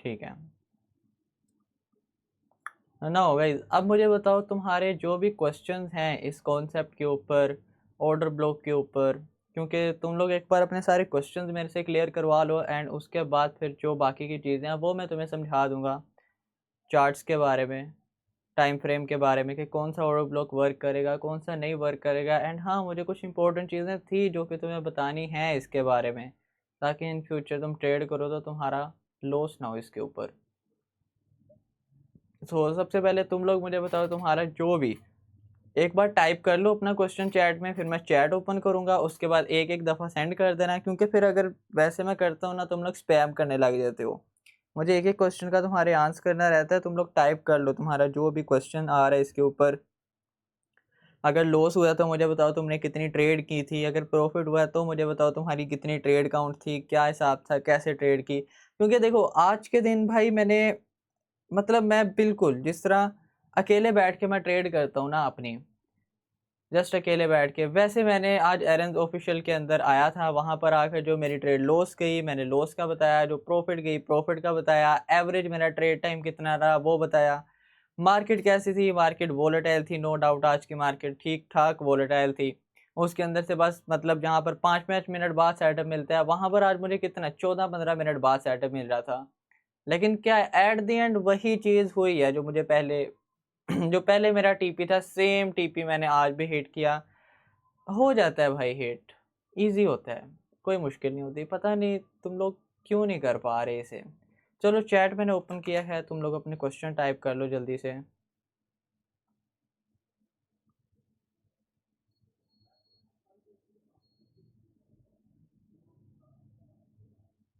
ठीक है ना। हो गाइस, अब मुझे बताओ तुम्हारे जो भी क्वेश्चंस हैं इस कॉन्सेप्ट के ऊपर, ऑर्डर ब्लॉक के ऊपर, क्योंकि तुम लोग एक बार अपने सारे क्वेश्चंस मेरे से क्लियर करवा लो एंड उसके बाद फिर जो बाकी की चीज़ें हैं वो मैं तुम्हें समझा दूंगा। चार्ट्स के बारे में, टाइम फ्रेम के बारे में कि कौन सा ऑर्डर ब्लॉक वर्क करेगा, कौन सा नहीं वर्क करेगा। एंड हाँ, मुझे कुछ इंपॉर्टेंट चीज़ें थी जो कि तुम्हें बतानी है इसके बारे में, ताकि इन फ्यूचर तुम ट्रेड करो तो तुम्हारा लॉस ना हो इसके ऊपर। तो सबसे पहले तुम लोग मुझे बताओ, तुम्हारा जो भी, एक बार टाइप कर लो अपना क्वेश्चन चैट में, फिर मैं चैट ओपन करूंगा, उसके बाद एक एक दफ़ा सेंड कर देना, क्योंकि फिर अगर वैसे मैं करता हूँ ना तुम लोग स्पैम करने लग जाते हो। मुझे एक एक क्वेश्चन का तुम्हारे आंसर करना रहता है। तुम लोग टाइप कर लो तुम्हारा जो भी क्वेश्चन आ रहा है इसके ऊपर। अगर लॉस हुआ तो मुझे बताओ तुमने कितनी ट्रेड की थी, अगर प्रॉफिट हुआ तो मुझे बताओ तुम्हारी कितनी ट्रेड काउंट थी, क्या हिसाब था, कैसे ट्रेड की। क्योंकि देखो आज के दिन भाई मैंने, मतलब मैं बिल्कुल जिस तरह अकेले बैठ के मैं ट्रेड करता हूँ ना अपनी, जस्ट अकेले बैठ के, वैसे मैंने आज एरेंस ऑफिशियल के अंदर आया था, वहां पर आकर जो मेरी ट्रेड लॉस गई मैंने लॉस का बताया, जो प्रॉफिट गई प्रॉफिट का बताया, एवरेज मेरा ट्रेड टाइम कितना रहा वो बताया। मार्केट कैसी थी, मार्केट वोलेटाइल थी, नो डाउट आज की मार्केट ठीक ठाक वोलेटाइल थी। उसके अंदर से बस मतलब जहाँ पर 5-5 मिनट बाद सेटअप मिलता है, वहां पर आज मुझे कितना 14-15 मिनट बाद सेटअप मिल रहा था। लेकिन क्या एट द एंड वही चीज़ हुई है जो मुझे पहले जो पहले मेरा टीपी था, सेम टीपी मैंने आज भी हिट किया। हो जाता है भाई हिट, इजी होता है, कोई मुश्किल नहीं होती। पता नहीं तुम लोग क्यों नहीं कर पा रहे इसे। चलो चैट मैंने ओपन किया है, तुम लोग अपने क्वेश्चन टाइप कर लो जल्दी से।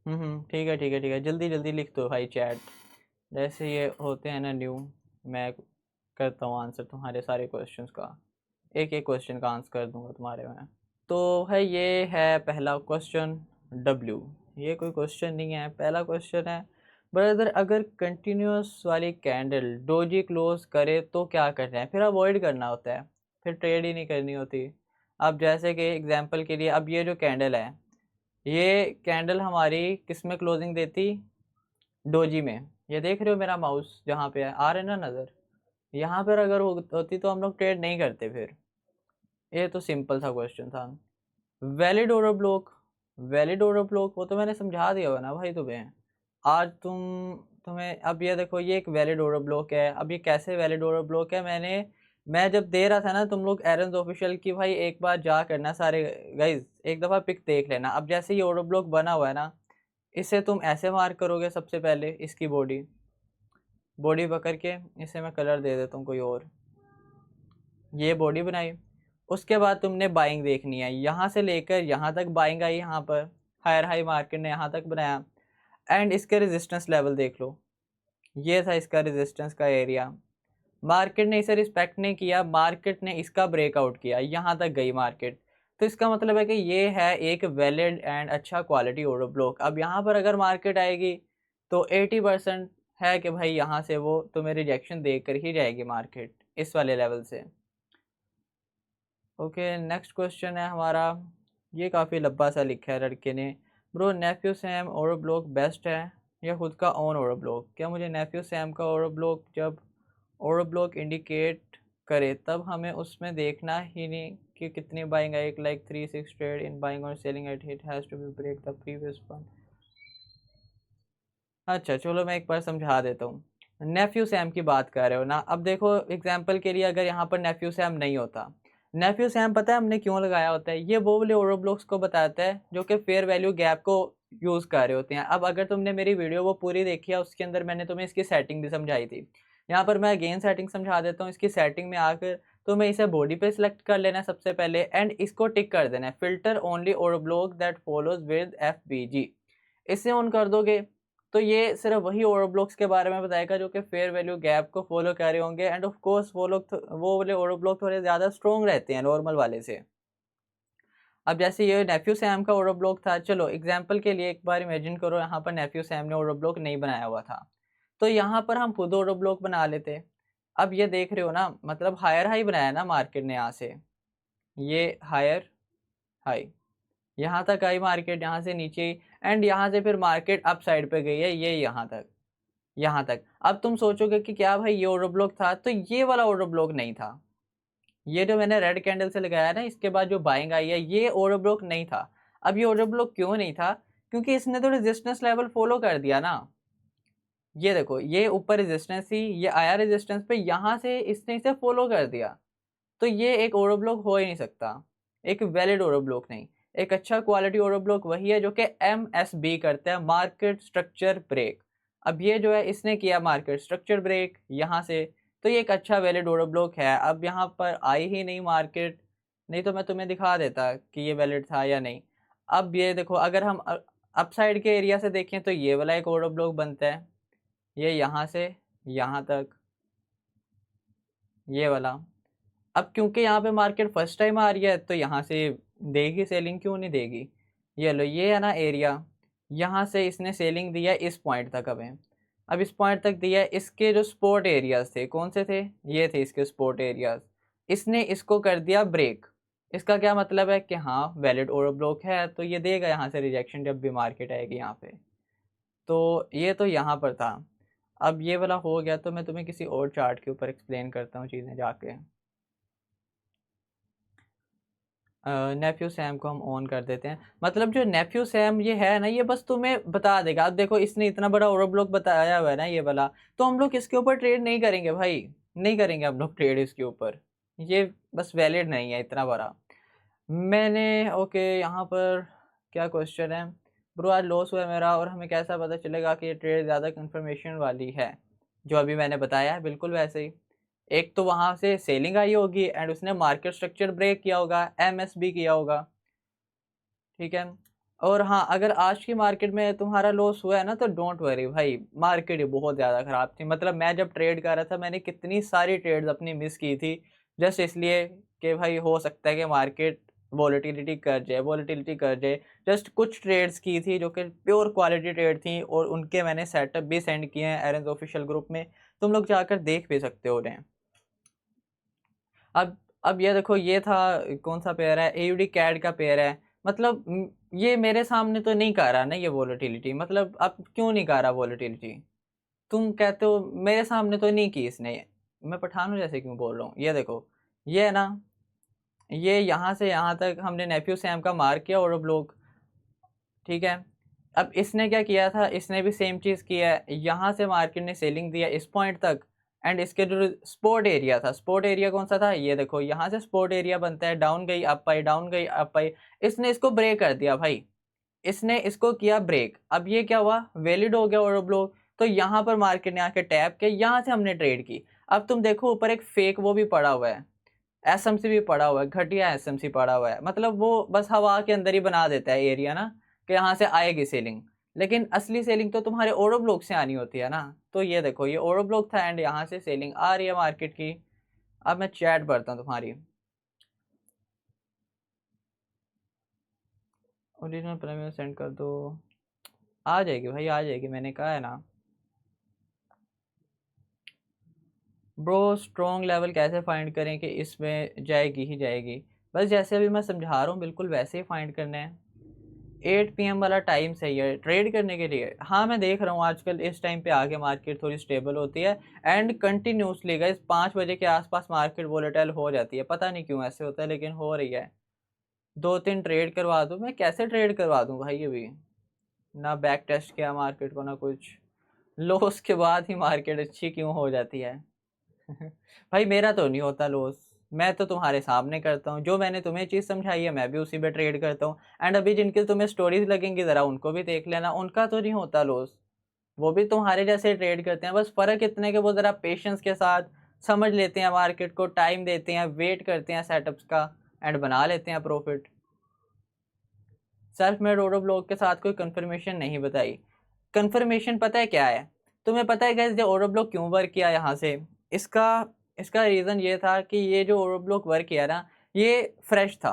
ठीक है ठीक है ठीक है, जल्दी जल्दी लिख दो भाई चैट। जैसे ये होते हैं ना न्यू, मैं करता हूँ आंसर तुम्हारे सारे क्वेश्चंस का, एक एक क्वेश्चन का आंसर कर दूंगा तुम्हारे में। तो है ये है पहला क्वेश्चन डब्ल्यू। ये कोई क्वेश्चन नहीं है, पहला क्वेश्चन है, ब्रदर अगर कंटिन्यूस वाली कैंडल डोजी क्लोज करे तो क्या करना है। फिर अवॉइड करना होता है, फिर ट्रेड ही नहीं करनी होती। अब जैसे कि एग्जांपल के लिए, अब ये जो कैंडल है, ये कैंडल हमारी किस में क्लोजिंग देती, डोजी में। ये देख रहे हो मेरा माउस जहाँ पे है, आ रहे ना नज़र, यहाँ पर अगर होती तो हम लोग ट्रेड नहीं करते फिर। ये तो सिंपल सा क्वेश्चन था। Valid order block, valid order block वो तो मैंने समझा दिया हुआ ना भाई तुम्हें। आज तुम्हें अब ये देखो, ये एक वैलिड ऑर्डर ब्लॉक है। अब ये कैसे वैलिड ऑर्डर ब्लॉक है, मैं जब दे रहा था ना, तुम लोग एरन्स ऑफिशियल की भाई एक बार जा करना सारे गाइज, एक दफ़ा पिक देख लेना। अब जैसे ये ऑर्डर ब्लॉक बना हुआ है ना, इसे तुम ऐसे मार्क करोगे, सबसे पहले इसकी बॉडी, बॉडी पकड़ के, इसे मैं कलर दे देता हूँ कोई और, ये बॉडी बनाई। उसके बाद तुमने बाइंग देखनी है, यहाँ से लेकर यहाँ तक बाइंग आई, यहाँ पर हायर हाई मार्केट ने यहाँ तक बनाया। एंड इसके रेजिस्टेंस लेवल देख लो, ये था इसका रेजिस्टेंस का एरिया। मार्केट ने इसे रिस्पेक्ट नहीं किया, मार्केट ने इसका ब्रेकआउट किया, यहाँ तक गई मार्केट। तो इसका मतलब है कि ये है एक वैलिड एंड अच्छा क्वालिटी ऑर्डर ब्लॉक। अब यहाँ पर अगर मार्केट आएगी तो 80% है कि भाई यहाँ से वो तुम्हें रिजेक्शन देकर ही जाएगी मार्केट, इस वाले लेवल से। ओके नेक्स्ट क्वेश्चन है हमारा, ये काफ़ी लंबा सा लिखा है लड़के ने। Bro nephew Sam over block best है या खुद का ओन ओवर ब्लॉक। क्या मुझे नेफ्यू सैम का ओवर ब्लॉक जब ओवर ब्लॉक इंडिकेट करे तब हमें उसमें देखना ही नहीं कि कितनी बाइंग आई, लाइक 3-6 ट्रेड इन बाइंग और selling at hit has to be break the previous one. अच्छा चलो मैं एक बार समझा देता हूँ। नेफ्यू सैम की बात कर रहे हो ना, अब देखो एग्जाम्पल के लिए अगर यहाँ पर नेफ्यू सैम नहीं होता, नेफ्यू सैम पता है हमने क्यों लगाया होता है, ये वो वाले ओरो ब्लॉक्स को बताता है जो कि फेयर वैल्यू गैप को यूज़ कर रहे होते हैं। अब अगर तुमने मेरी वीडियो वो पूरी देखी है, उसके अंदर मैंने तुम्हें इसकी सेटिंग भी समझाई थी। यहाँ पर मैं अगेन सेटिंग समझा देता हूँ। इसकी सेटिंग में आकर तुम्हें इसे बॉडी पे सिलेक्ट कर लेना है सबसे पहले, एंड इसको टिक कर देना है, फिल्टर ओनली ओरो block that follows with FBG। इसे ऑन कर दोगे तो ये सिर्फ वही ओवर ब्लॉक्स के बारे में बताएगा जो कि फेयर वैल्यू गैप को फॉलो कर रहे होंगे। एंड ऑफ कोर्स वो लोग वो वाले ओवर ब्लॉक थोड़े ज़्यादा स्ट्रॉन्ग रहते हैं नॉर्मल वाले से। अब जैसे ये नेफ्यू सैम का ओवर ब्लॉक था, चलो एग्जांपल के लिए एक बार इमेजिन करो यहाँ पर नेफ्यू सैम ने ओवर ब्लॉक नहीं बनाया हुआ था, तो यहाँ पर हम खुद ओवर ब्लॉक बना लेते। अब ये देख रहे हो ना, मतलब हायर हाई बनाया ना मार्केट ने, यहाँ से ये हायर हाई यहाँ तक आई मार्केट, यहाँ से नीचे, एंड यहाँ से फिर मार्केट अप साइड पे गई है ये यहाँ तक। यहाँ तक। अब तुम सोचोगे कि क्या भाई ये ऑर्डर ब्लॉक था, तो ये वाला ऑर्डर ब्लॉक नहीं था। ये जो मैंने रेड कैंडल से लगाया ना, इसके बाद जो बाइंग आई है, ये ऑर्डर ब्लॉक नहीं था। अब ये ऑर्डर ब्लॉक क्यों नहीं था? क्योंकि इसने तो रेजिस्टेंस लेवल फॉलो कर दिया ना। ये देखो, ये ऊपर रेजिस्टेंस थी, ये आया रेजिस्टेंस पे, यहाँ से इसने इसे फॉलो कर दिया। तो ये एक ऑर्डर ब्लॉक हो ही नहीं सकता, एक वैलिड ऑर्डर ब्लॉक नहीं। एक अच्छा क्वालिटी ऑर्डर ब्लॉक वही है जो कि MSB करता है, मार्केट स्ट्रक्चर ब्रेक। अब ये जो है इसने किया मार्केट स्ट्रक्चर ब्रेक यहाँ से, तो ये एक अच्छा वैलिड ऑर्डर ब्लॉक है। अब यहाँ पर आई ही नहीं मार्केट, नहीं तो मैं तुम्हें दिखा देता कि ये वैलिड था या नहीं। अब ये देखो, अगर हम अपसाइड के एरिया से देखें तो ये वाला एक ऑर्डर ब्लॉक बनता है, ये यहाँ से यहाँ तक, ये वाला। अब क्योंकि यहाँ पे मार्केट फर्स्ट टाइम आ रही है तो यहाँ से देगी सेलिंग, क्यों नहीं देगी। ये लो, ये है ना एरिया, यहाँ से इसने सेलिंग दिया इस पॉइंट तक। अब इस पॉइंट तक दिया है। इसके जो स्पोर्ट एरियाज थे कौन से थे, ये थे इसके स्पोर्ट एरियाज। इसने इसको कर दिया ब्रेक। इसका क्या मतलब है कि हाँ वैलिड ऑर्डर ब्लॉक है, तो ये देगा यहाँ से रिजेक्शन जब भी मार्केट आएगी यहाँ पे। तो ये तो यहाँ पर था। अब ये वाला हो गया, तो मैं तुम्हें किसी और चार्ट के ऊपर एक्सप्लेन करता हूँ चीज़ें जाके। नेफ्यू सैम को हम ऑन कर देते हैं। मतलब जो नेफ्यू सैम ये है ना, ये बस तुम्हें बता देगा। अब देखो, इसने इतना बड़ा ओवर ब्लॉक बताया हुआ है ना ये वाला, तो हम लोग इसके ऊपर ट्रेड नहीं करेंगे भाई, नहीं करेंगे हम लोग ट्रेड इसके ऊपर। ये बस वैलिड नहीं है इतना बड़ा। मैंने ओके, यहाँ पर क्या क्वेश्चन है ब्रो, आज लॉस हुआ है मेरा, और हमें कैसा पता चलेगा कि ये ट्रेड ज़्यादा कंफर्मेशन वाली है? जो अभी मैंने बताया है बिल्कुल वैसे ही। एक तो वहां से सेलिंग आई होगी एंड उसने मार्केट स्ट्रक्चर ब्रेक किया होगा, MSB किया होगा, ठीक है। और हाँ, अगर आज की मार्केट में तुम्हारा लॉस हुआ है ना, तो डोंट वरी भाई, मार्केट ही बहुत ज़्यादा ख़राब थी। मतलब मैं जब ट्रेड कर रहा था, मैंने कितनी सारी ट्रेड्स अपनी मिस की थी, जस्ट इसलिए कि भाई हो सकता है कि मार्केट वॉलेटिलिटी कर जाए। जस्ट कुछ ट्रेड्स की थी जो कि प्योर क्वालिटी ट्रेड थी, और उनके मैंने सेटअप भी सेंड किए हैं एरेंस ऑफिशियल ग्रुप में, तुम लोग जाकर देख भी सकते हो उन्हें। अब ये देखो, ये था कौन सा पेयर है, AUD कैड का पेयर है। मतलब ये मेरे सामने तो नहीं कर रहा ना ये वॉलेटिलिटी, मतलब अब क्यों नहीं कर रहा वॉलेटिलिटी? तुम कहते हो मेरे सामने तो नहीं की इसने, मैं पठानों जैसे क्यों बोल रहा हूँ। ये देखो, ये है ना, ये यहाँ से यहाँ तक हमने नेफ्यू सैम का मार किया और ब्लॉक, ठीक है। अब इसने क्या किया था, इसने भी सेम चीज़ किया है। यहाँ से मार्केट ने सेलिंग दिया इस पॉइंट तक, एंड इसके जो स्पोर्ट एरिया था, स्पोर्ट एरिया कौन सा था, ये देखो, यहाँ से स्पोर्ट एरिया बनता है, डाउन गई अप आई, डाउन गई अप आई। इसने इसको ब्रेक कर दिया भाई, इसने इसको किया ब्रेक। अब ये क्या हुआ, वैलिड हो गया ऑर्डर ब्लॉक। तो यहाँ पर मार्केट ने आके टैप किया, यहाँ से हमने ट्रेड की। अब तुम देखो ऊपर एक फेक वो भी पड़ा हुआ है, SMC भी पड़ा हुआ है, घटिया SMC पड़ा हुआ है। मतलब वो बस हवा के अंदर ही बना देता है एरिया ना, कि यहाँ से आएगी सेलिंग, लेकिन असली सेलिंग तो तुम्हारे ऑर्डर ब्लॉक से आनी होती है ना। तो ये देखो, ये ऑर्डर ब्लॉक था एंड यहाँ से सेलिंग आ रही है मार्केट की। अब मैं चैट पढ़ता हूँ तुम्हारी। ओरिजिनल प्रीमियम सेंड कर दो, आ जाएगी भाई, आ जाएगी, मैंने कहा है ना। ब्रो स्ट्रॉन्ग लेवल कैसे फाइंड करें कि इसमें जाएगी ही जाएगी? बस जैसे अभी मैं समझा रहा हूँ बिल्कुल वैसे ही फाइंड करना है। 8 PM वाला टाइम सही है ट्रेड करने के लिए। हाँ, मैं देख रहा हूँ आजकल इस टाइम पे आगे मार्केट थोड़ी स्टेबल होती है, एंड कंटिन्यूसली गाइस 5 बजे के आसपास मार्केट वोलेटाइल हो जाती है। पता नहीं क्यों ऐसे होता है, लेकिन हो रही है। 2-3 ट्रेड करवा दूँ, मैं कैसे ट्रेड करवा दूँ भाई? अभी ना बैक टेस्ट किया मार्केट को ना कुछ, लॉस के बाद ही मार्केट अच्छी क्यों हो जाती है? भाई मेरा तो नहीं होता लॉस, मैं तो तुम्हारे सामने करता हूँ। जो मैंने तुम्हें चीज़ समझाई है मैं भी उसी पे ट्रेड करता हूँ। एंड अभी जिनकी तुम्हें स्टोरीज लगेंगी ज़रा उनको भी देख लेना, उनका तो नहीं होता लॉस, वो भी तुम्हारे जैसे ट्रेड करते हैं। बस फ़र्क इतने के वो ज़रा पेशेंस के साथ समझ लेते हैं मार्केट को, टाइम देते हैं, वेट करते हैं सेटअप्स का, एंड बना लेते हैं profit. Self made order block के साथ कोई कंफर्मेशन नहीं बताई। कंफर्मेशन पता है क्या है? तुम्हें पता है गाइस, जो ऑर्डर ब्लॉक क्यों वर्क किया यहाँ से? इसका इसका रीज़न ये था कि ये जो ऑर्डर ब्लॉक वर्क किया ना, ये फ्रेश था।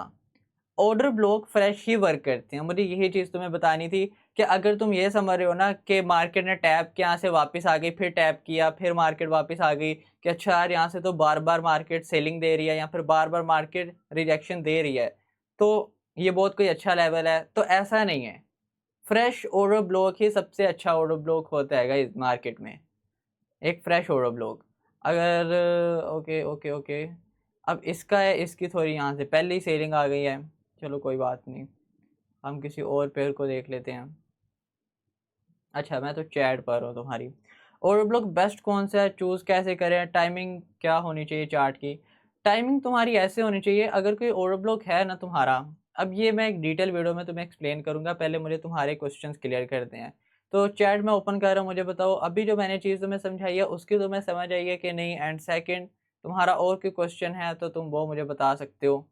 ऑर्डर ब्लॉक फ्रेश ही वर्क करते हैं। मुझे यही चीज़ तुम्हें बतानी थी कि अगर तुम ये समझ रहे हो ना कि मार्केट ने टैप किया, यहाँ से वापस आ गई, फिर टैप किया, फिर मार्केट वापस आ गई, कि अच्छा यार यहाँ से तो बार बार मार्केट सेलिंग दे रही है या फिर बार बार मार्केट रिजेक्शन दे रही है, तो ये बहुत कोई अच्छा लेवल है, तो ऐसा नहीं है। फ्रेश ऑर्डर ब्लॉक ही सबसे अच्छा ऑर्डर ब्लॉक होता है गाइस मार्केट में। एक फ्रेश ओवर ब्लॉक। अगर ओके ओके ओके, अब इसका है, इसकी थोड़ी यहाँ से पहले ही सेलिंग आ गई है, चलो कोई बात नहीं, हम किसी और पेयर को देख लेते हैं। अच्छा मैं तो चैट पर हूँ तुम्हारी। ओवर ब्लॉक बेस्ट कौन सा है, चूज़ कैसे करें, टाइमिंग क्या होनी चाहिए चार्ट की। टाइमिंग तुम्हारी ऐसे होनी चाहिए, अगर कोई ओवर ब्लॉक है ना तुम्हारा, अब ये मैं एक डिटेल वीडियो में तुम्हें एक्सप्लेन करूंगा, पहले मुझे तुम्हारे क्वेश्चंस क्लियर करते हैं। तो चैट में ओपन कर रहा हूँ, मुझे बताओ अभी जो मैंने चीज़ तुम्हें समझाई है उसकी तुम्हें समझ आई है कि नहीं, एंड सेकंड तुम्हारा और कोई क्वेश्चन है तो तुम वो मुझे बता सकते हो।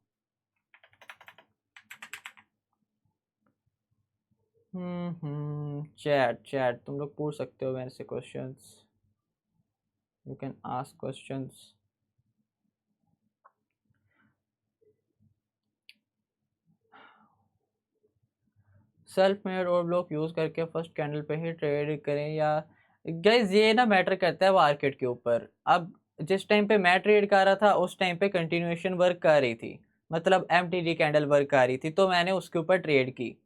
चैट चैट तुम लोग पूछ सकते हो मेरे से questions, you can ask questions. Self made और ब्लॉक यूज़ करके फर्स्ट कैंडल पे ही ट्रेड करें, या गाइज ये ना मैटर करता है मार्केट के ऊपर। अब जिस टाइम पे मैं ट्रेड कर रहा था उस टाइम पे कंटिन्यूएशन वर्क कर रही थी, मतलब एमटीडी कैंडल वर्क कर रही थी, तो मैंने उसके ऊपर ट्रेड की।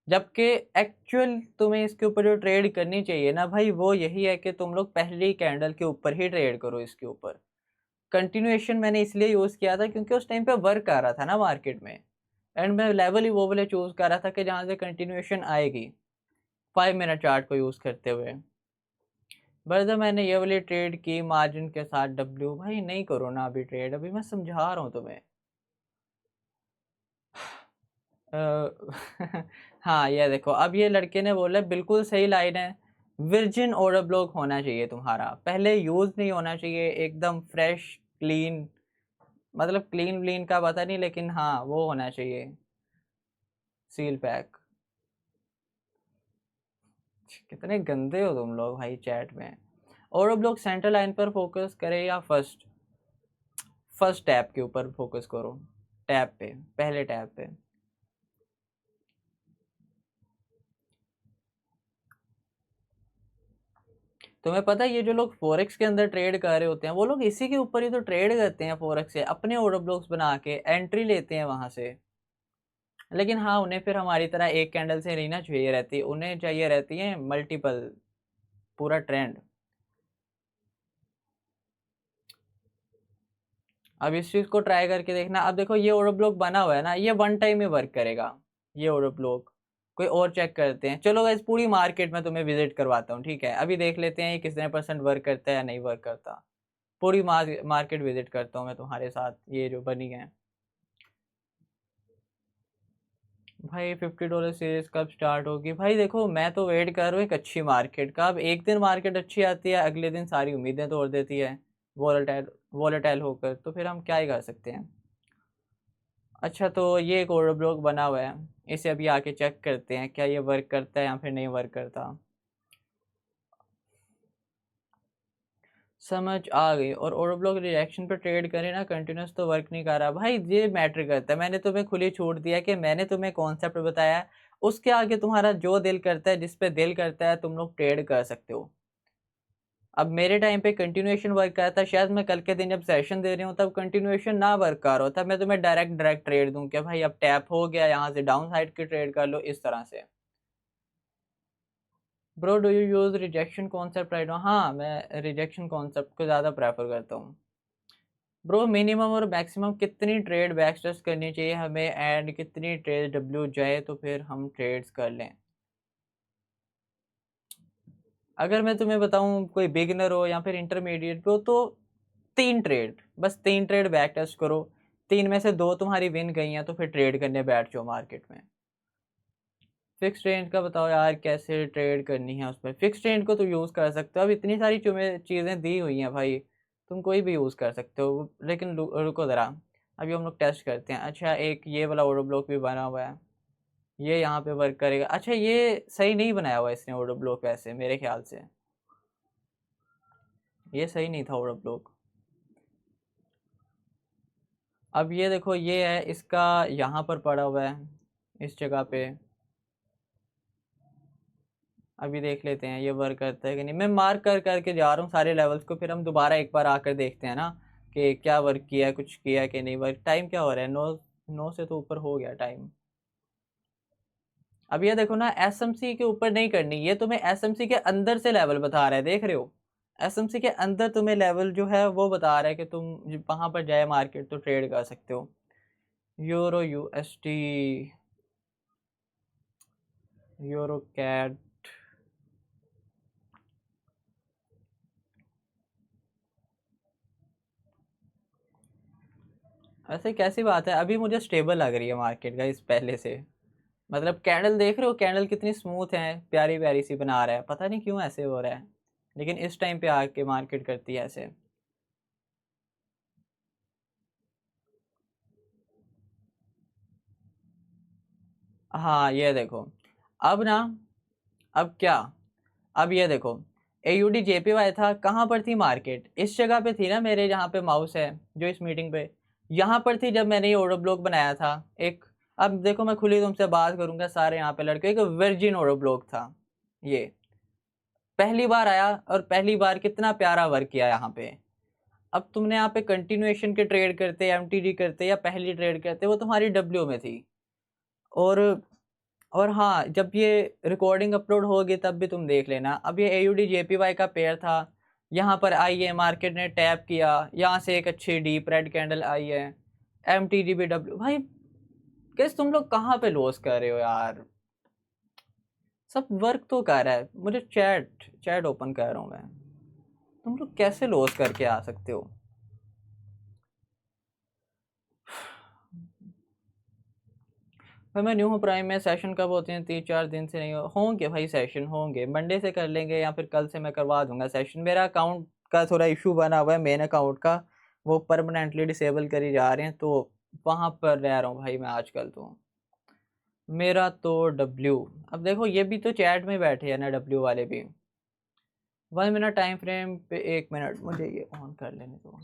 जबकि एक्चुअल तुम्हें इसके ऊपर जो ट्रेड करनी चाहिए ना भाई, वो यही है कि तुम लोग पहली कैंडल के ऊपर ही ट्रेड करो इसके ऊपर। कंटिन्यूएशन मैंने इसलिए यूज़ किया था क्योंकि उस टाइम पे वर्क कर रहा था ना मार्केट में, एंड मैं लेवल ही वो वाले चूज़ कर रहा था कि जहाँ से कंटिन्यूएशन आएगी 5 मिनट चार्ट को यूज़ करते हुए। बरदा मैंने ये वाली ट्रेड की मार्जिन के साथ डब्ल्यू, भाई नहीं करो ना अभी ट्रेड, अभी मैं समझा रहा हूँ तुम्हें। हाँ ये देखो, अब ये लड़के ने बोला बिल्कुल सही लाइन है, वर्जिन ऑर्डर ब्लॉक होना चाहिए तुम्हारा, पहले यूज़ नहीं होना चाहिए, एकदम फ्रेश क्लीन, मतलब क्लीन व्लीन का पता नहीं, लेकिन हाँ वो होना चाहिए सील पैक। कितने गंदे हो तुम लोग भाई चैट में। और अब लोग सेंटर लाइन पर फोकस करें या फर्स्ट, फर्स्ट टैब के ऊपर फोकस करो, टैब पे, पहले टैब पे। तुम्हें पता है ये जो लोग फोरेक्स के अंदर ट्रेड कर रहे होते हैं वो लोग इसी के ऊपर ही तो ट्रेड करते हैं, फोरेक्स से अपने ऑर्डर ब्लॉक्स बना के एंट्री लेते हैं वहां से। लेकिन हाँ उन्हें फिर हमारी तरह एक कैंडल से नहीं ना चाहिए रहती, उन्हें चाहिए रहती है मल्टीपल, पूरा ट्रेंड। अब इस चीज को ट्राई करके देखना। अब देखो ये ऑर्डर ब्लॉक बना हुआ है ना, ये वन टाइम में वर्क करेगा ये ऑर्डर ब्लॉक। कोई और चेक करते हैं, चलो गाइस पूरी मार्केट में तुम्हें विजिट करवाता हूँ, ठीक है अभी देख लेते हैं ये कितने परसेंट वर्क करता है या नहीं वर्क करता। पूरी मार्केट विजिट करता हूँ मैं तुम्हारे साथ, ये जो बनी है। भाई $50 सीरीज कब स्टार्ट होगी, भाई देखो मैं तो वेट कर रहा हूँ एक अच्छी मार्केट का। अब एक दिन मार्केट अच्छी आती है, अगले दिन सारी उम्मीदें तोड़ देती है वॉलेटाइल, वॉलेटाइल होकर, तो फिर हम क्या ही कर सकते हैं। अच्छा तो ये एक और ब्लॉक बना हुआ है, इसे अभी आके चेक करते हैं क्या ये वर्क करता है या फिर नहीं वर्क करता। समझ आ गई। और ओवर ब्लॉक रिएक्शन पे ट्रेड करें ना, कंटिन्यूस तो वर्क नहीं कर रहा भाई, ये मैटर करता है। मैंने तुम्हें खुली छूट दिया कि मैंने तुम्हें कॉन्सेप्ट बताया है, उसके आगे तुम्हारा जो दिल करता है, जिस पे दिल करता है तुम लोग ट्रेड कर सकते हो। अब मेरे टाइम पे कंटिन्यूएशन वर्क कर रहा था, शायद मैं कल के दिन जब सेशन दे रही हूँ तब कंटिन्यूएशन ना वर्क कर रहा हो, तब मैं तुम्हें डायरेक्ट डायरेक्ट ट्रेड दूं कि भाई अब टैप हो गया, यहाँ से डाउन साइड की ट्रेड कर लो इस तरह से। Bro do you use rejection concept right now, हाँ मैं रिजेक्शन कॉन्सेप्ट को ज़्यादा प्रेफर करता हूँ। ब्रो मिनिमम और मैक्सिमम कितनी ट्रेड बैक टेस्ट करनी चाहिए हमें, एंड कितनी ट्रेड डब्ल्यू जाए तो फिर हम ट्रेड्स कर लें। अगर मैं तुम्हें बताऊं कोई बिगिनर हो या फिर इंटरमीडिएट हो तो 3 ट्रेड, बस 3 ट्रेड बैक टेस्ट करो, 3 में से 2 तुम्हारी विन गई हैं तो फिर ट्रेड करने बैठ जाओ मार्केट में। फिक्स रेंज का बताओ यार कैसे ट्रेड करनी है उसमें, फिक्स रेंज को तो यूज़ कर सकते हो, अब इतनी सारी चीज़ें दी हुई हैं भाई, तुम कोई भी यूज़ कर सकते हो, लेकिन रुको ज़रा, अभी हम लोग टेस्ट करते हैं। अच्छा एक ये वाला ऑर्डर ब्लॉक भी बना हुआ है, ये यहाँ पे वर्क करेगा। अच्छा ये सही नहीं बनाया हुआ इसने ऑर्डर ब्लॉक, वैसे मेरे ख्याल से ये सही नहीं था ऑर्डर ब्लॉक। अब ये देखो ये है इसका, यहाँ पर पड़ा हुआ है इस जगह पे, अभी देख लेते हैं ये वर्क करता है कि नहीं। मैं मार्क कर करके जा रहा हूँ सारे लेवल्स को, फिर हम दोबारा एक बार आकर देखते हैं ना कि क्या वर्क किया, कुछ किया कि नहीं वर्क। टाइम क्या हो रहा है, 9 से तो ऊपर हो गया टाइम। अब ये देखो ना एसएमसी के ऊपर नहीं करनी, ये तुम्हें एसएमसी के अंदर से लेवल बता रहा है, देख रहे हो, एसएमसी के अंदर तुम्हें लेवल जो है वो बता रहा है कि तुम वहाँ पर जाए मार्केट तो ट्रेड कर सकते हो। यूरो यूएसडी, यूरो कैड, ऐसे कैसी बात है, अभी मुझे स्टेबल लग रही है मार्केट का इस पहले से। मतलब कैंडल देख रहे हो, कैंडल कितनी स्मूथ है, प्यारी प्यारी सी बना रहा है, पता नहीं क्यों ऐसे हो रहा है, लेकिन इस टाइम पे आके मार्केट करती है ऐसे। हाँ ये देखो, अब ना, अब क्या, अब ये देखो, AUD JPY था, कहाँ पर थी मार्केट, इस जगह पे थी ना, मेरे जहाँ पे माउस है जो इस मीटिंग पे, यहाँ पर थी जब मैंने ये ऑर्डर ब्लॉक बनाया था एक। अब देखो मैं खुली तुमसे बात करूंगा, सारे यहाँ पे लड़के, एक वर्जिन ऑर्डर ब्लॉक था ये, पहली बार आया और पहली बार कितना प्यारा वर्क किया यहाँ पे। अब तुमने यहाँ पे कंटिन्यूएशन के ट्रेड करते, MTD करते या पहली ट्रेड करते, वो तुम्हारी W में थी। और और हाँ, जब ये रिकॉर्डिंग अपलोड होगी तब भी तुम देख लेना। अब ये AUD JPY का पेयर था, यहाँ पर आई है, मार्केट ने टैप किया, यहाँ से एक अच्छी डीप रेड कैंडल आई है, MTD भी W। भाई कैसे तुम लोग कहाँ पे लॉस कर रहे हो यार, सब वर्क तो कर रहा है, मुझे चैट चैट ओपन कर रहा हूँ मैं, तुम लोग कैसे लॉस करके आ सकते हो। भाई मैं न्यू हूँ प्राइम में, सेशन कब होते हैं, 3-4 दिन से नहीं होंगे भाई, सेशन होंगे मंडे से कर लेंगे या फिर कल से मैं करवा दूंगा सेशन। मेरा अकाउंट का थोड़ा इशू बना हुआ है, मेन अकाउंट का, वो परमानेंटली डिसेबल करी जा रहे हैं, तो वहाँ पर रह रहा हूँ भाई मैं आजकल। तो मेरा तो W, अब देखो ये भी तो चैट में बैठे हैं ना W वाले भी। 1 मिनट टाइम फ्रेम पे, 1 मिनट मुझे ये ऑन कर लेने दो।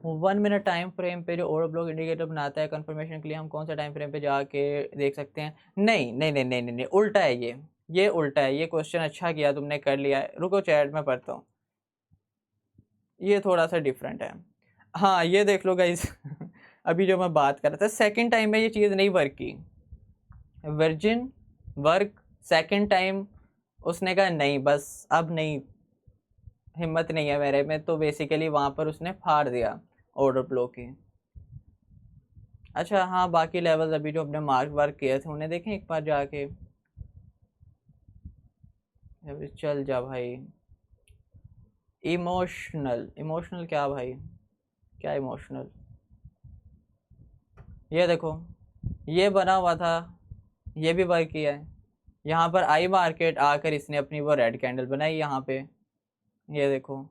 1 मिनट टाइम फ्रेम पे जो ओवर ब्लॉक इंडिकेटर बनाता है कंफर्मेशन के लिए, हम कौन सा टाइम फ्रेम पे जाके देख सकते हैं। नहीं नहीं नहीं नहीं नहीं, नहीं उल्टा है ये उल्टा है, ये क्वेश्चन अच्छा किया तुमने कर लिया है, रुको चैट में पढ़ता हूँ, ये थोड़ा सा डिफरेंट है। हाँ ये देख लो गाइस अभी जो मैं बात कर रहा था, सेकंड टाइम में ये चीज़ नहीं वर्क की, वर्जिन वर्क, सेकंड टाइम उसने कहा नहीं बस अब नहीं, हिम्मत नहीं है मेरे में, तो बेसिकली वहाँ पर उसने फाड़ दिया ऑर्डर ब्लॉक की। अच्छा हाँ, बाकी लेवल्स अभी जो अपने मार्क वर्क किए थे उन्हें देखें एक बार जाके, अभी चल जा भाई। इमोशनल, इमोशनल क्या भाई, क्या इमोशनल, ये देखो ये बना हुआ था, ये भी वर्क किया है, यहाँ पर आई मार्केट आकर इसने अपनी वो रेड कैंडल बनाई यहाँ पे, ये देखो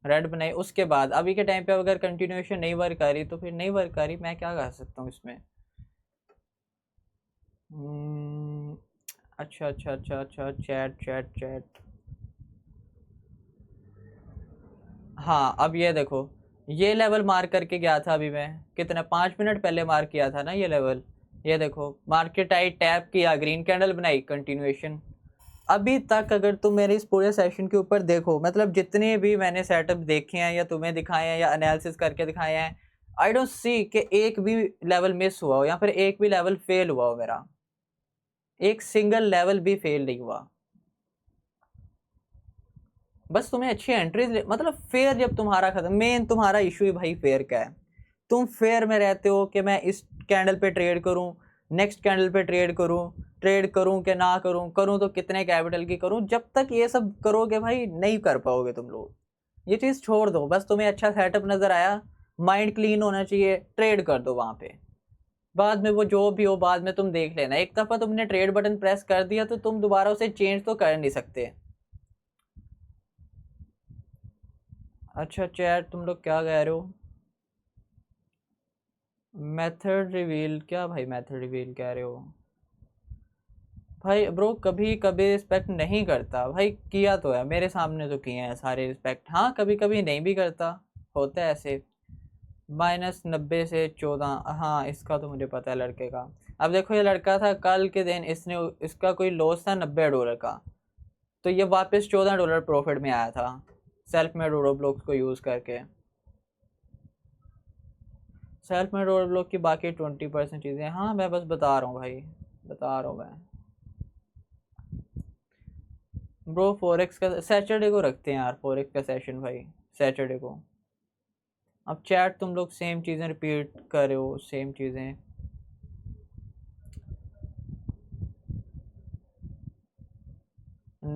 रेड बनाई, उसके बाद अभी के टाइम पे अगर कंटिन्यूएशन नहीं वर्क कर रही तो फिर नहीं वर्क कर रही, मैं क्या कर सकता हूँ इसमें। अच्छा अच्छा अच्छा अच्छा, चैट चैट चैट, हाँ अब ये देखो, ये लेवल मार्क करके गया था अभी मैं, कितना 5 मिनट पहले मार्क किया था ना ये लेवल, ये देखो मार्केट आई, टैप किया, ग्रीन कैंडल बनाई, कंटिन्यूएशन। अभी तक अगर तुम मेरे इस पूरे सेशन के ऊपर देखो, मतलब जितने भी मैंने सेटअप देखे हैं या तुम्हें दिखाए हैं या एनालिसिस करके दिखाए हैं, आई डोंट सी कि एक भी लेवल मिस हुआ हो या फिर एक भी लेवल फेल हुआ हो मेरा, एक सिंगल लेवल भी फेल नहीं हुआ। बस तुम्हें अच्छी एंट्रीज, मतलब फेयर जब तुम्हारा खत्म, मेन तुम्हारा इशू ही भाई फेयर का है, तुम फेयर में रहते हो कि मैं इस कैंडल पे ट्रेड करूं, नेक्स्ट कैंडल पे ट्रेड करूं कि ना करूं, करूं तो कितने कैपिटल की करूं, जब तक ये सब करोगे भाई नहीं कर पाओगे तुम लोग, ये चीज़ छोड़ दो, बस तुम्हें अच्छा सेटअप नज़र आया, माइंड क्लीन होना चाहिए, ट्रेड कर दो वहाँ पे, बाद में वो जो भी हो बाद में तुम देख लेना, एक दफ़ा तुमने ट्रेड बटन प्रेस कर दिया तो तुम दोबारा उसे चेंज तो कर नहीं सकते। अच्छा चैट तुम लोग क्या कह रहे हो, मेथड रिवील क्या भाई, मेथड रिवील कह रहे हो भाई, ब्रो कभी कभी रिस्पेक्ट नहीं करता भाई, किया तो है मेरे सामने तो किए हैं सारे रिस्पेक्ट, हाँ कभी कभी नहीं भी करता, होता है ऐसे। -90 से 14, हाँ इसका तो मुझे पता है लड़के का। अब देखो ये लड़का था कल के दिन, इसने, इसका कोई लॉस था $90 का, तो ये वापस $14 प्रॉफिट में आया था सेल्फ मेड ऑर्डर ब्लॉक्स को यूज़ करके। सेल्फ मेड ऑर्डर ब्लॉक की बाकी 20% चीज़ें, हाँ मैं बस बता रहा हूँ भाई, बता रहा हूँ मैं। ब्रो फॉरेक्स का सैटरडे को रखते हैं यार, फॉरेक्स का सेशन भाई सैटरडे को। अब चैट तुम लोग सेम चीज़ें रिपीट कर रहे हो, सेम चीज़ें।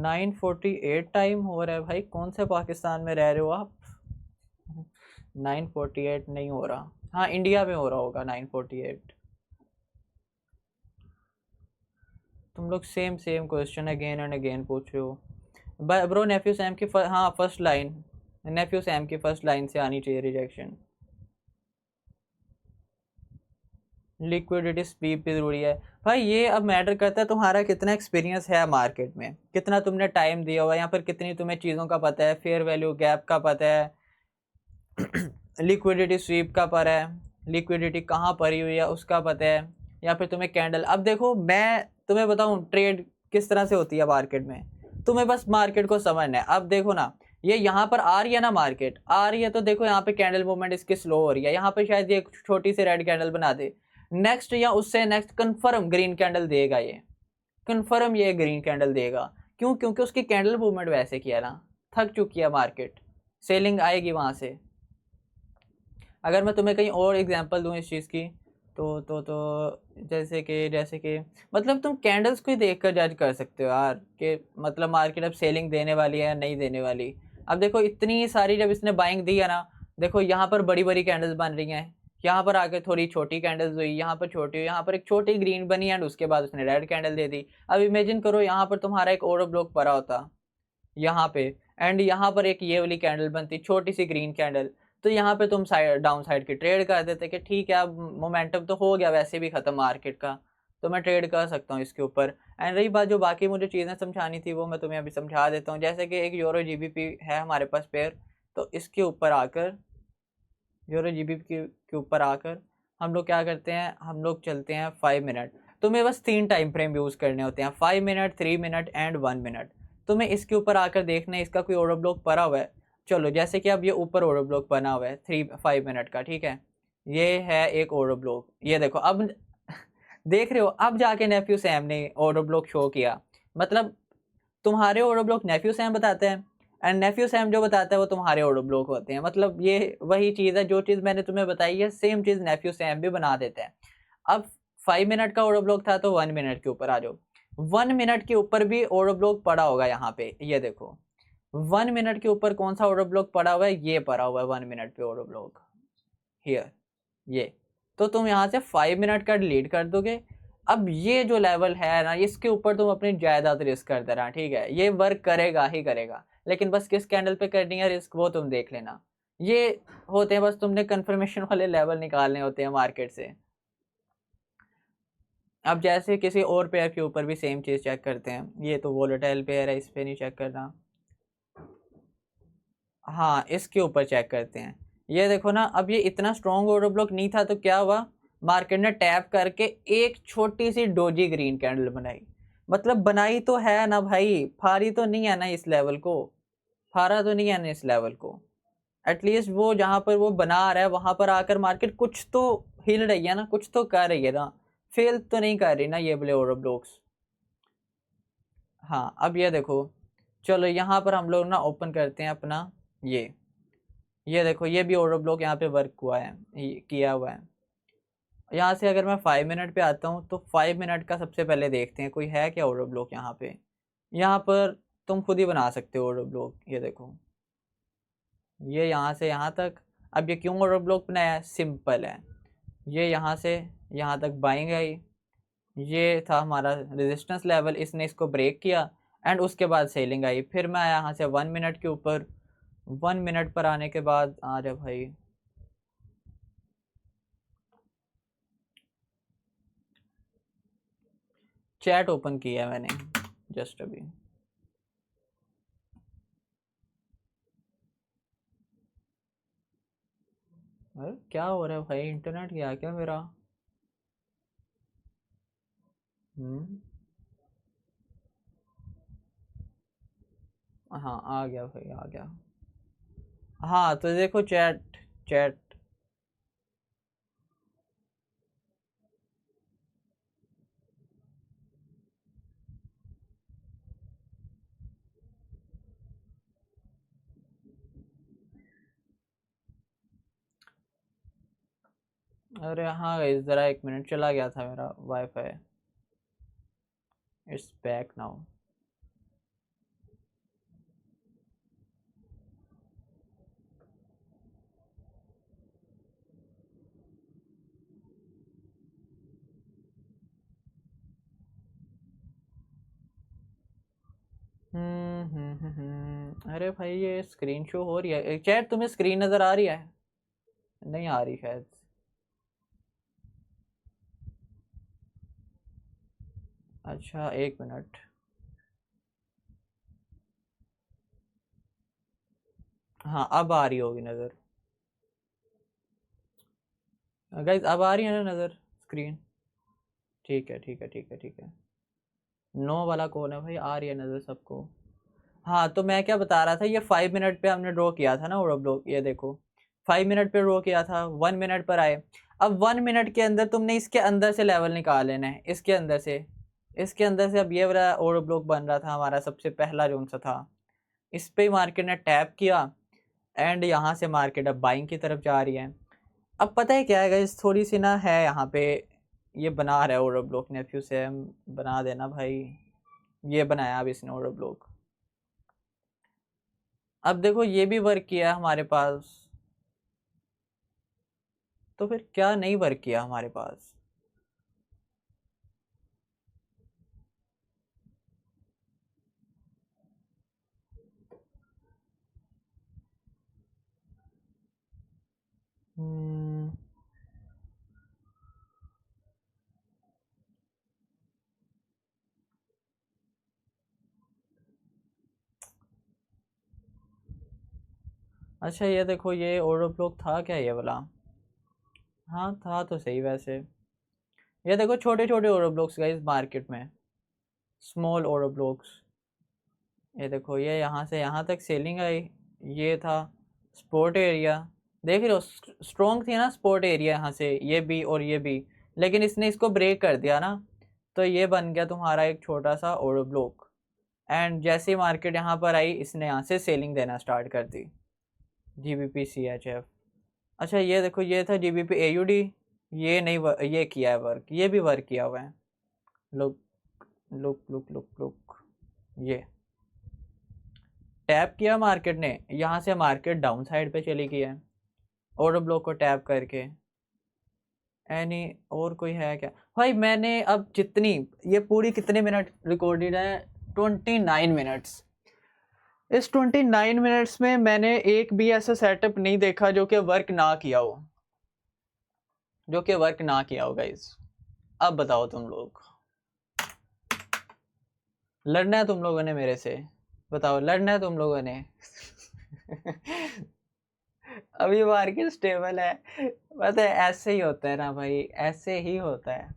9:48 टाइम हो रहा है भाई, कौन से पाकिस्तान में रह रहे हो आप? 9:48 नहीं हो रहा, हाँ इंडिया में हो रहा होगा 9:48। तुम लोग same same question again and again पूछ रहे हो ब्रो। नेफ्यू सैम की हाँ फर्स्ट लाइन, नेफ्यू सैम की फर्स्ट लाइन से आनी चाहिए रिजेक्शन। लिक्विडिटी स्वीप भी ज़रूरी है भाई। ये अब मैटर करता है तुम्हारा कितना एक्सपीरियंस है मार्केट में, कितना तुमने टाइम दिया हुआ है, या फिर कितनी तुम्हें चीज़ों का पता है, फेयर वैल्यू गैप का पता है, लिक्विडिटी स्वीप का पता है, लिक्विडिटी कहाँ पड़ी हुई है उसका पता है, या फिर तुम्हें कैंडल। अब देखो मैं तुम्हें बताऊँ ट्रेड किस तरह से होती है मार्केट में, तुम्हें बस मार्केट को समझना है। अब देखो ना, ये यहाँ पर आ रही है ना, मार्केट आ रही है तो देखो यहाँ पे कैंडल मूवमेंट इसकी स्लो हो रही है, यहाँ पे शायद ये छोटी सी रेड कैंडल बना दे, नेक्स्ट या उससे नेक्स्ट कंफर्म ग्रीन कैंडल देगा, ये कंफर्म ये ग्रीन कैंडल देगा। क्यों? क्योंकि उसकी कैंडल मूवमेंट वैसे किया ना, थक चुकी है मार्केट, सेलिंग आएगी वहां से। अगर मैं तुम्हें कहीं और एग्जांपल दूं इस चीज़ की, तो जैसे कि मतलब तुम कैंडल्स को ही देखकर जज कर सकते हो यार कि मतलब मार्केट अब सेलिंग देने वाली है या नहीं देने वाली। अब देखो इतनी सारी जब इसने बाइंग दी है ना, देखो यहाँ पर बड़ी बड़ी कैंडल्स बन रही हैं, यहाँ पर आके थोड़ी छोटी कैंडल्स हुई, यहाँ पर छोटी हुई, यहाँ पर एक छोटी ग्रीन बनी एंड उसके बाद उसने रेड कैंडल दे दी। अब इमेजिन करो यहाँ पर तुम्हारा एक और ब्लॉक पड़ा होता यहाँ पे, एंड यहाँ पर एक ये वाली कैंडल बनती छोटी सी ग्रीन कैंडल, तो यहाँ पे तुम साइड डाउन साइड की ट्रेड कर देते कि ठीक है अब मोमेंटम तो हो गया वैसे भी ख़त्म मार्केट का, तो मैं ट्रेड कर सकता हूँ इसके ऊपर। एंड रही बात जो बाकी मुझे चीज़ें समझानी थी वो मैं तुम्हें अभी समझा देता हूँ। जैसे कि एक यूरो जीबीपी है हमारे पास पेयर, तो इसके ऊपर आकर यूरो जीबीपी के ऊपर आकर हम लोग क्या करते हैं, हम लोग चलते हैं 5 मिनट। तुम्हें बस 3 टाइम फ्रेम यूज़ करने होते हैं, 5 मिनट, 3 मिनट एंड 1 मिनट। तुम्हें इसके ऊपर आकर देखना है इसका कोई ऑर्डर ब्लॉक पड़ा हुआ है। चलो जैसे कि अब ये ऊपर ऑर्डर ब्लॉक बना हुआ है 5 मिनट का, ठीक है, ये है एक ऑर्डर ब्लॉक, ये देखो अब देख रहे हो, अब जाके नेफ्यू सैम ने ऑर्डर ब्लॉक शो किया। मतलब तुम्हारे ऑर्डर ब्लॉक नेफ्यू सैम बताते हैं, एंड नेफ्यू सैम जो बताता है वो तुम्हारे ऑर्डर ब्लॉक होते हैं। मतलब ये वही चीज़ है, जो चीज़ मैंने तुम्हें बताई है सेम चीज़ नेफ्यू सैम भी बना देते हैं। अब 5 मिनट का ऑर्डर ब्लॉक था तो 1 मिनट के ऊपर आ जाओ, 1 मिनट के ऊपर भी ऑर्डर ब्लॉक पड़ा होगा यहाँ पे, ये देखो 1 मिनट के ऊपर कौन सा ऑर्डर ब्लॉक पड़ा हुआ है, ये पड़ा हुआ है 1 मिनट पे ऑर्डर ब्लॉक हियर, ये। तो तुम यहाँ से 5 मिनट का डिलीट कर दोगे। अब ये जो लेवल है ना, इसके ऊपर तुम अपनी जायदाद रिस्क कर देना, ठीक है, ये वर्क करेगा ही करेगा, लेकिन बस किस कैंडल पे करनी है रिस्क वो तुम देख लेना। ये होते हैं बस तुमने कंफर्मेशन वाले लेवल निकालने होते हैं मार्केट से। अब जैसे किसी और पेयर के ऊपर भी सेम चीज़ चेक करते हैं, ये तो वोलेटाइल पेयर है, इस पे नहीं चेक करना, हाँ इसके ऊपर चेक करते हैं। ये देखो ना, अब ये इतना स्ट्रॉन्ग ऑर्डर ब्लॉक नहीं था तो क्या हुआ, मार्केट ने टैप करके एक छोटी सी डोजी ग्रीन कैंडल बनाई। मतलब बनाई तो है ना भाई, फारी तो नहीं है ना इस लेवल को, फारा तो नहीं है ना इस लेवल को। एटलीस्ट वो जहाँ पर वो बना रहा है वहां पर आकर मार्केट कुछ तो हिल रही है ना, कुछ तो कर रही है ना, फेल तो नहीं कर रही ना ये वाले ऑर्डर ब्लॉक्स। हाँ अब ये देखो, चलो यहाँ पर हम लोग ना ओपन करते हैं अपना ये देखो ये भी ऑर्डर ब्लॉक यहाँ पे वर्क हुआ है, किया हुआ है। यहाँ से अगर मैं 5 मिनट पे आता हूँ तो 5 मिनट का सबसे पहले देखते हैं कोई है क्या ऑर्डर ब्लॉक यहाँ पे। यहाँ पर तुम खुद ही बना सकते हो ऑर्डर ब्लॉक, ये देखो ये यहाँ से यहाँ तक। अब ये क्यों ऑर्डर ब्लॉक बनाया है, सिंपल है, ये यहाँ से यहाँ तक बाइंग आई, ये था हमारा रेजिस्टेंस लेवल, इसने इसको ब्रेक किया एंड उसके बाद सेलिंग आई। फिर मैं आया यहाँ से 1 मिनट के ऊपर, 1 मिनट पर आने के बाद आ जा भाई, चैट ओपन किया है मैंने जस्ट अभी। अरे क्या हो रहा है भाई, इंटरनेट गया क्या मेरा? हम्म, हाँ आ गया भाई आ गया। हाँ तो देखो चैट, चैट अरे हाँ गाइस, ज़रा 1 मिनट, चला गया था मेरा वाईफाई। It's back now. अरे भाई ये स्क्रीन शो हो रही है चैट, तुम्हें स्क्रीन नज़र आ रही है? नहीं आ रही शायद। अच्छा 1 मिनट। हाँ अब आ रही होगी नज़र। गाइस अब आ रही है ना नज़र स्क्रीन? ठीक है ठीक है ठीक है ठीक है। नो वाला कौन है भाई? आ रही है नज़र सबको। हाँ तो मैं क्या बता रहा था, ये 5 मिनट पे हमने ड्रॉ किया था ना और ब्लॉक, ये देखो 5 मिनट पे ड्रॉ किया था, 1 मिनट पर आए। अब 1 मिनट के अंदर तुमने इसके अंदर से लेवल निकाल लेना है, इसके अंदर से, इसके अंदर से। अब ये वाला और ब्लॉक बन रहा था हमारा सबसे पहला जो सा था, इस पे मार्केट ने टैप किया एंड यहाँ से मार्केट अब बाइंग की तरफ जा रही है। अब पता है क्या है गाइस, थोड़ी सी ना है यहाँ पे, ये बना रहा है और ब्लॉक ने, फ्यू से बना देना भाई। ये बनाया अब इसने और ब्लॉक। अब देखो ये भी वर्क किया हमारे पास, तो फिर क्या नहीं वर्क किया हमारे पास? हम्म, अच्छा ये देखो, ये और ब्लॉक था क्या ये वाला? हाँ था तो सही वैसे। ये देखो छोटे छोटे और ब्लॉक्स गाइस मार्केट में, स्मॉल और ब्लॉक्स। ये देखो ये यहाँ से यहाँ तक सेलिंग आई, ये था स्पोर्ट एरिया। देख रहे हो स्ट्रॉन्ग थी ना स्पोर्ट एरिया यहाँ से, ये भी और ये भी, लेकिन इसने इसको ब्रेक कर दिया ना, तो ये बन गया तुम्हारा एक छोटा सा और ब्लॉक। एंड जैसे ही मार्केट यहाँ पर आई, इसने यहाँ से सेलिंग देना स्टार्ट कर दी। GBP CHF। अच्छा ये देखो ये था GBP AUD, ये नहीं ये किया है वर्क, ये भी वर्क किया हुआ है। Look look look look look, ये टैप किया मार्केट ने, यहाँ से मार्केट डाउन साइड पे चली गई है ऑर्डर ब्लॉक को टैप करके। एनी और कोई है क्या भाई? मैंने अब जितनी, ये पूरी कितने मिनट रिकॉर्डेड है? 29 मिनट्स। इस 29 मिनट्स में मैंने एक भी ऐसा सेटअप नहीं देखा जो कि वर्क ना किया हो, जो कि वर्क ना किया हो गाइस। अब बताओ तुम लोग, लड़ना है तुम लोगों ने मेरे से? बताओ लड़ना है तुम लोगों ने? अभी मार्केट स्टेबल है, पता है ऐसे ही होता है ना भाई, ऐसे ही होता है।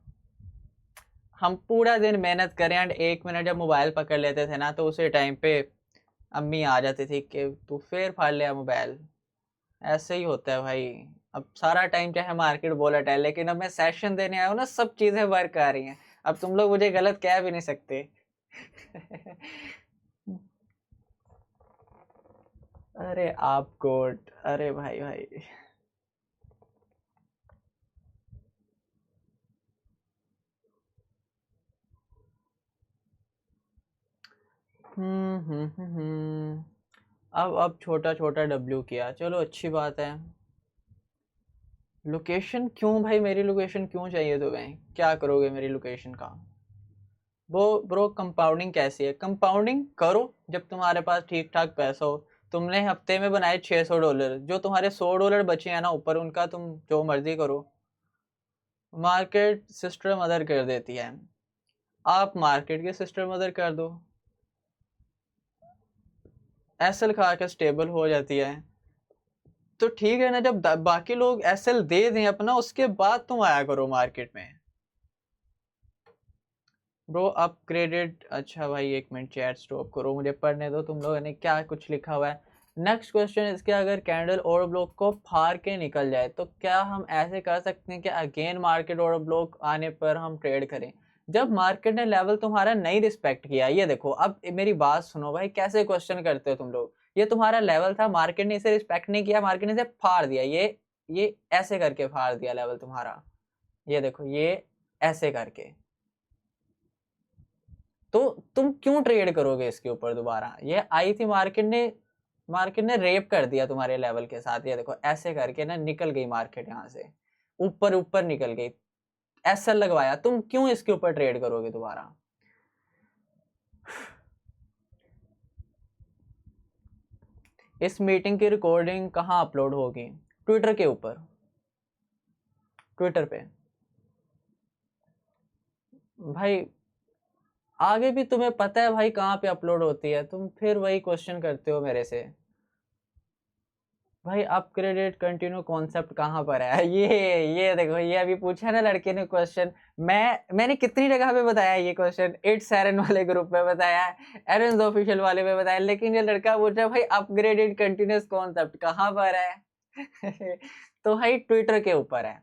हम पूरा दिन मेहनत करें एंड 1 मिनट जब मोबाइल पकड़ लेते थे ना, तो उसी टाइम पे अम्मी आ जाती थी कि तू फिर फाड़ लिया मोबाइल। ऐसे ही होता है भाई। अब सारा टाइम चाहे मार्केट वोलेटाइल है, लेकिन अब मैं सेशन देने आया हूँ ना, सब चीजें वर्क आ रही हैं। अब तुम लोग मुझे गलत कह भी नहीं सकते। अरे आप कोट, अरे भाई भाई। अब छोटा छोटा W किया, चलो अच्छी बात है। लोकेशन क्यों भाई? मेरी लोकेशन क्यों चाहिए तुम्हें? क्या करोगे मेरी लोकेशन का? वो ब्रो कंपाउंडिंग कैसी है? कंपाउंडिंग करो जब तुम्हारे पास ठीक ठाक पैसा हो। तुमने हफ्ते में बनाए $600, जो तुम्हारे $100 बचे हैं ना ऊपर, उनका तुम जो मर्जी करो। मार्केट सिस्टर मदर कर देती है, आप मार्केट के सिस्टर मदर कर दो, एसएल खा के स्टेबल हो जाती है। तो ठीक है ना, जब बाकी लोग एसएल दे दें अपना, उसके बाद तुम आया करो मार्केट में। ब्रो अपग्रेडेड, अच्छा भाई 1 मिनट चैट स्टॉप करो, मुझे पढ़ने दो तुम लोगों ने क्या कुछ लिखा हुआ है। नेक्स्ट क्वेश्चन इसके, अगर कैंडल और ब्लॉक को फाड़ के निकल जाए तो क्या हम ऐसे कर सकते हैं कि अगेन मार्केट और ब्लॉक आने पर हम ट्रेड करें? जब मार्केट ने लेवल तुम्हारा नहीं रिस्पेक्ट किया, ये देखो अब मेरी बात सुनो भाई, कैसे क्वेश्चन करते हो तुम लोग। ये तुम्हारा लेवल था, मार्केट ने इसे रिस्पेक्ट नहीं किया, मार्केट ने इसे फाड़ दिया, ये ऐसे करके फाड़ दिया लेवल तुम्हारा, ये देखो ये ऐसे करके, तो तुम क्यों ट्रेड करोगे इसके ऊपर दोबारा? ये आई थी, मार्केट ने रेप कर दिया तुम्हारे लेवल के साथ, ये देखो ऐसे करके ना निकल गई मार्केट, यहाँ से ऊपर ऊपर निकल गई, ऐसा लगवाया, तुम क्यों इसके ऊपर ट्रेड करोगे दोबारा? इस मीटिंग की रिकॉर्डिंग कहाँ अपलोड होगी? ट्विटर के ऊपर, ट्विटर पे। भाई आगे भी तुम्हें पता है भाई कहाँ पे अपलोड होती है, तुम फिर वही क्वेश्चन करते हो मेरे से। भाई अपग्रेडेड कंटिन्यू कॉन्सेप्ट कहाँ पर है? ये देखो, ये अभी पूछा ना लड़के ने क्वेश्चन, मैंने कितनी जगह पे बताया ये क्वेश्चन, 8 वाले ग्रुप में बताया, एरन्स ऑफिशियल वाले में बताया, लेकिन ये लड़का पूछ रहा है भाई अपग्रेडेड कंटिन्यूस कॉन्सेप्ट कहाँ पर है? तो भाई ट्विटर के ऊपर है,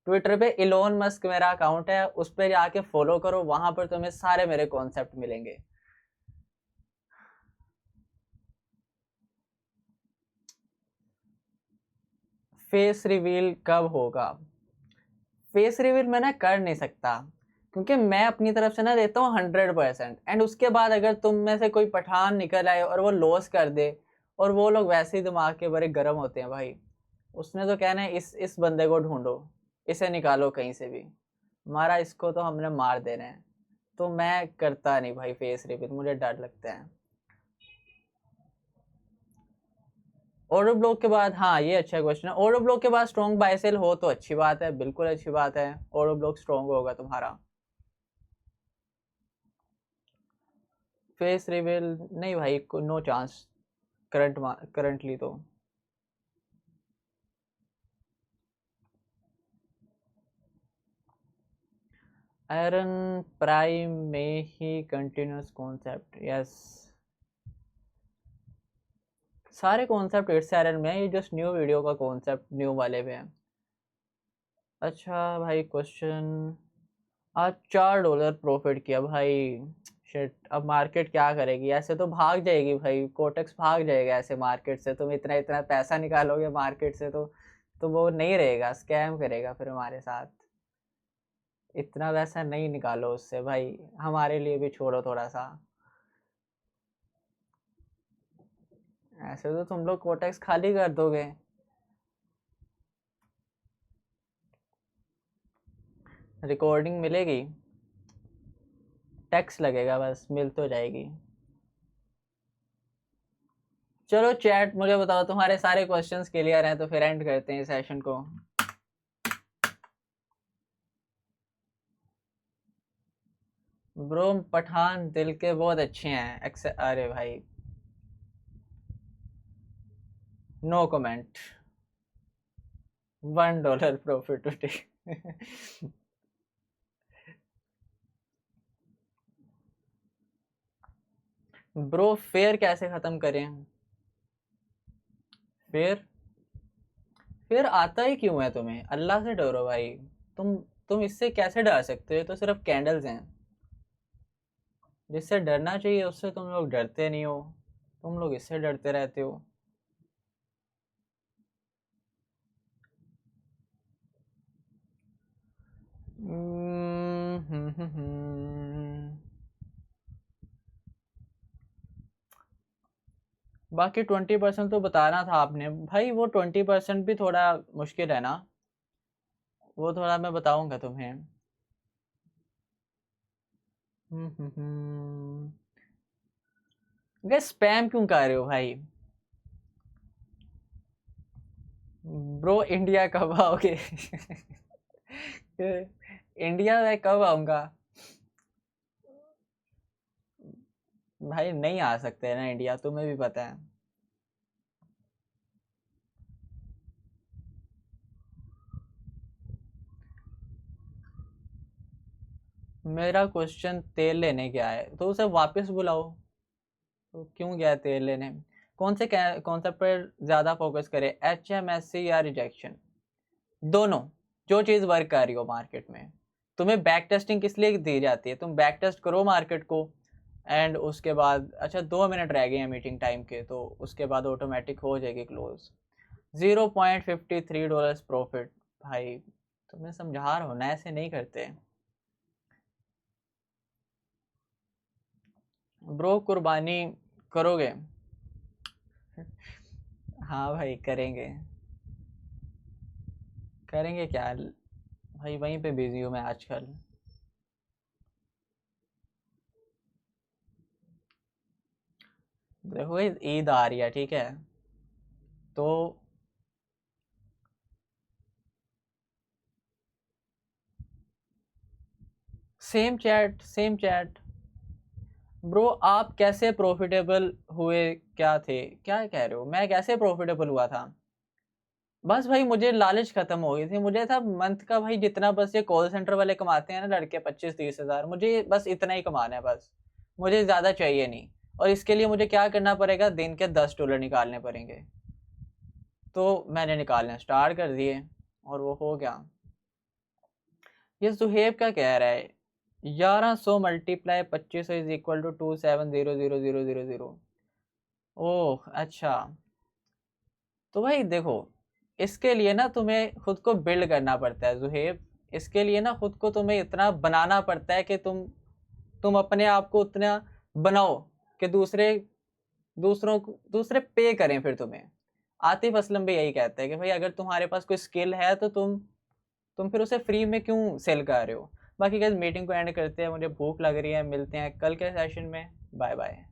ट्विटर पे इलोन मस्क मेरा अकाउंट है, उस पर जाके फॉलो करो, वहां पर तुम्हें सारे मेरे कॉन्सेप्ट मिलेंगे। फेस रिवील कब होगा? फेस रिवील मैं ना कर नहीं सकता, क्योंकि मैं अपनी तरफ से ना देता हूँ 100%, एंड उसके बाद अगर तुम में से कोई पठान निकल आए और वो लॉस कर दे, और वो लोग वैसे ही दिमाग के बड़े गर्म होते हैं भाई, उसने तो कहना है इस बंदे को ढूंढो, इसे निकालो कहीं से भी, हमारा इसको तो हमने मार देना है, तो मैं करता नहीं भाई फेस रिवील, मुझे डर लगता है। ऑर्डर ब्लॉक के बाद, हाँ ये अच्छा क्वेश्चन है, ऑर्डर ब्लॉक के बाद स्ट्रॉन्ग बाय सेल हो तो अच्छी बात है, बिल्कुल अच्छी बात है, ऑर्डर ब्लॉक स्ट्रॉन्ग होगा तुम्हारा। फेस रिवील नहीं भाई, नो चांस करंटली तो। आयरन प्राइम में ही कंटिन्यूस कॉन्सेप्ट, यस सारे कॉन्सेप्ट इट्स आयरन में है, ये जस्ट न्यू वीडियो का कॉन्सेप्ट न्यू वाले पे है। अच्छा भाई क्वेश्चन, आज $4 प्रॉफिट किया भाई, शिट, अब मार्केट क्या करेगी? ऐसे तो भाग जाएगी भाई, कोटेक्स भाग जाएगा ऐसे मार्केट से, तुम इतना इतना पैसा निकालोगे मार्केट से तो वो नहीं रहेगा, स्कैम करेगा फिर हमारे साथ, इतना पैसा नहीं निकालो उससे भाई, हमारे लिए भी छोड़ो थोड़ा सा, ऐसे तो तुम लोग कोटेक्स खाली कर दोगे। रिकॉर्डिंग मिलेगी, टैक्स लगेगा, बस मिल तो जाएगी। चलो चैट मुझे बताओ, तुम्हारे सारे क्वेश्चंस क्लियर हैं तो फिर एंड करते हैं सेशन को। ब्रो पठान दिल के बहुत अच्छे हैं, अरे भाई no comment, $1 profit today. Bro fear कैसे खत्म करें? फेयर फिर आता ही क्यों है तुम्हें? अल्लाह से डरो भाई, तुम इससे कैसे डर सकते हो? ये तो सिर्फ कैंडल्स हैं, जिससे डरना चाहिए उससे तुम लोग डरते नहीं हो, तुम लोग इससे डरते रहते हो। बाकी 20% तो बताना था आपने भाई, वो 20% भी थोड़ा मुश्किल है ना, वो थोड़ा मैं बताऊंगा तुम्हें। स्पैम क्यों कर रहे हो भाई? ब्रो इंडिया कब आओगे? इंडिया में कब आऊंगा भाई? नहीं आ सकते ना इंडिया, तुम्हें भी पता है। मेरा क्वेश्चन तेल लेने गया है तो उसे वापस बुलाओ, तो क्यों गया तेल लेने? कौन से कॉन्सेप्ट पर ज़्यादा फोकस करें, HMSC या रिजेक्शन? दोनों, जो चीज़ वर्क कर रही हो मार्केट में। तुम्हें बैक टेस्टिंग किस लिए दी जाती है? तुम बैक टेस्ट करो मार्केट को, एंड उसके बाद अच्छा 2 मिनट रह गए हैं मीटिंग टाइम के, तो उसके बाद ऑटोमेटिक हो जाएगी क्लोज। $0.53 प्रॉफिट। भाई तुम्हें समझा रहा हूँ ना, ऐसे नहीं करते ब्रो। कुर्बानी करोगे? हाँ भाई करेंगे। करेंगे क्या भाई, वहीं पे बिजी हूँ मैं आजकल। देखो ईद आ रही है, ठीक है, तो same chat same chat. Bro आप कैसे प्रॉफिटेबल हुए? क्या थे, क्या कह रहे हो, मैं कैसे प्रॉफिटेबल हुआ था? बस भाई मुझे लालच खत्म हो गई थी। मुझे था मंथ का भाई जितना बस ये कॉल सेंटर वाले कमाते हैं ना लड़के, 25-30 हज़ार, मुझे बस इतना ही कमाना है बस। मुझे ज़्यादा चाहिए नहीं। और इसके लिए मुझे क्या करना पड़ेगा, दिन के $10 निकालने पड़ेंगे। तो मैंने निकालना स्टार्ट कर दिए और वो हो गया। ये सुहेब क्या कह रहा है, 1100 मल्टीप्लाई 25 इज इक्वल टू 27000000। ओह अच्छा। तो भाई देखो, इसके लिए ना तुम्हें खुद को बिल्ड करना पड़ता है जुहेब। इसके लिए ना खुद को तुम्हें इतना बनाना पड़ता है कि तुम अपने आप को उतना बनाओ कि दूसरे पे करें फिर तुम्हें। आतिफ असलम भी यही कहता है कि भाई अगर तुम्हारे पास कोई स्किल है तो तुम फिर उसे फ्री में क्यों सेल कर रहे हो। बाकी गाइस मीटिंग को एंड करते हैं, मुझे भूख लग रही है। मिलते हैं कल के सेशन में। Bye bye.